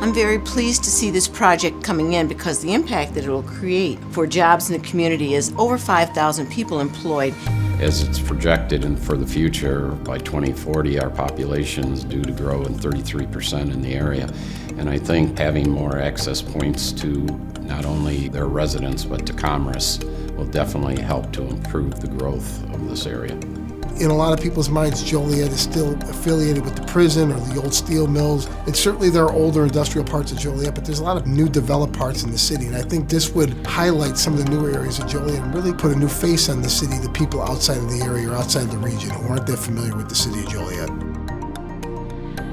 I'm very pleased to see this project coming in because the impact that it will create for jobs in the community is over 5,000 people employed. As it's projected and for the future, by 2040 our population is due to grow in 33% in the area. And I think having more access points to not only their residents but to commerce will definitely help to improve the growth of this area. In a lot of people's minds, Joliet is still affiliated with the prison or the old steel mills. And certainly there are older industrial parts of Joliet, but there's a lot of new developed parts in the city. And I think this would highlight some of the newer areas of Joliet and really put a new face on the city to people outside of the area or outside of the region who aren't that familiar with the city of Joliet.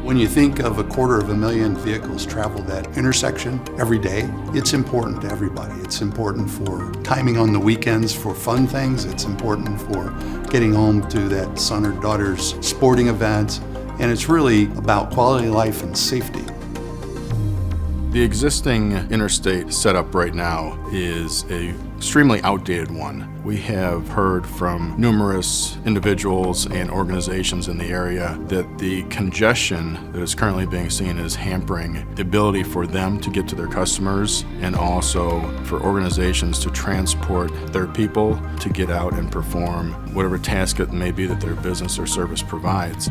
When you think of 250,000 vehicles travel that intersection every day, it's important to everybody. It's important for timing on the weekends for fun things. It's important for getting home to that son or daughter's sporting events. And it's really about quality of life and safety. The existing interstate setup right now is an extremely outdated one. We have heard from numerous individuals and organizations in the area that the congestion that is currently being seen is hampering the ability for them to get to their customers and also for organizations to transport their people to get out and perform whatever task it may be that their business or service provides.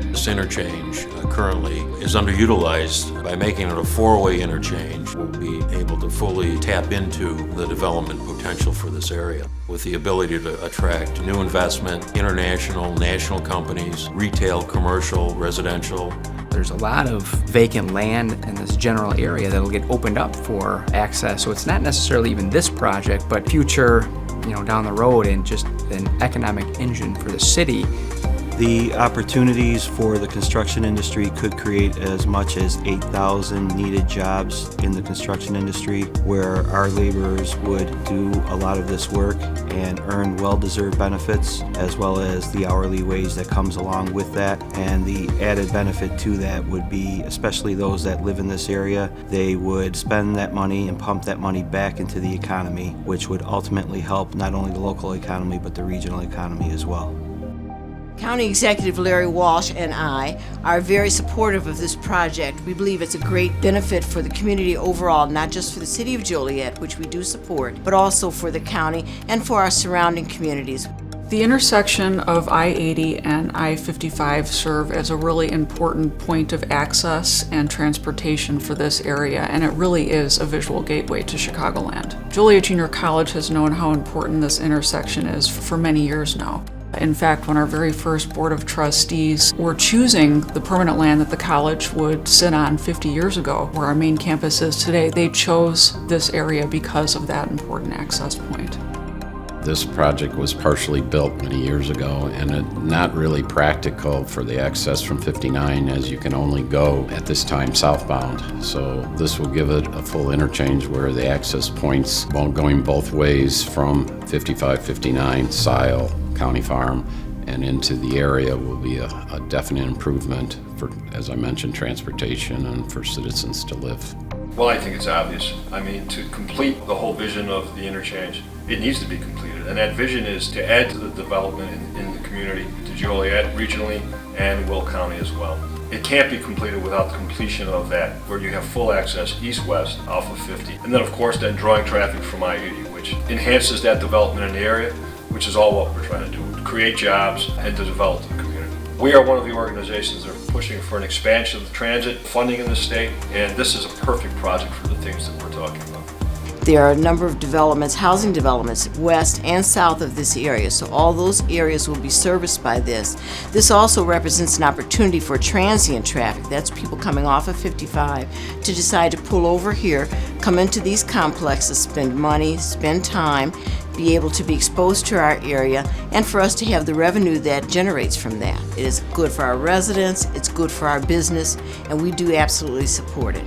This interchange currently is underutilized. By making it a four-way interchange, we'll be able to fully tap into the development potential for this area with the ability to attract new investment, international, national companies, retail, commercial, residential. There's a lot of vacant land in this general area that'll get opened up for access. So it's not necessarily even this project, but future, down the road and just an economic engine for the city. The opportunities for the construction industry could create as much as 8,000 needed jobs in the construction industry, where our laborers would do a lot of this work and earn well-deserved benefits, as well as the hourly wage that comes along with that. And the added benefit to that would be, especially those that live in this area, they would spend that money and pump that money back into the economy, which would ultimately help not only the local economy but the regional economy as well. County Executive Larry Walsh and I are very supportive of this project. We believe it's a great benefit for the community overall, not just for the city of Joliet, which we do support, but also for the county and for our surrounding communities. The intersection of I-80 and I-55 serve as a really important point of access and transportation for this area, and it really is a visual gateway to Chicagoland. Joliet Junior College has known how important this intersection is for many years now. In fact, when our very first Board of Trustees were choosing the permanent land that the college would sit on 50 years ago, where our main campus is today, they chose this area because of that important access point. This project was partially built many years ago and not really practical for the access from 59, as you can only go at this time southbound. So this will give it a full interchange where the access points going both ways from 55, 59, Sile, County Farm, and into the area will be a definite improvement for, as I mentioned, transportation and for citizens to live. Well, I think it's obvious. I mean, to complete the whole vision of the interchange, it needs to be completed. And that vision is to add to the development in the community, to Joliet regionally and Will County as well. It can't be completed without the completion of that, where you have full access east-west off of 50. And then, of course, then drawing traffic from I-80, which enhances that development in the area, which is all what we're trying to do, to create jobs and to develop the community. We are one of the organizations that are pushing for an expansion of the transit funding in the state, and this is a perfect project for the things that we're talking about. There are a number of developments, housing developments, west and south of this area, so all those areas will be serviced by this. This also represents an opportunity for transient traffic. That's people coming off of 55 to decide to pull over here, come into these complexes, spend money, spend time, be able to be exposed to our area, and for us to have the revenue that generates from that. It is good for our residents, it's good for our business, and we do absolutely support it.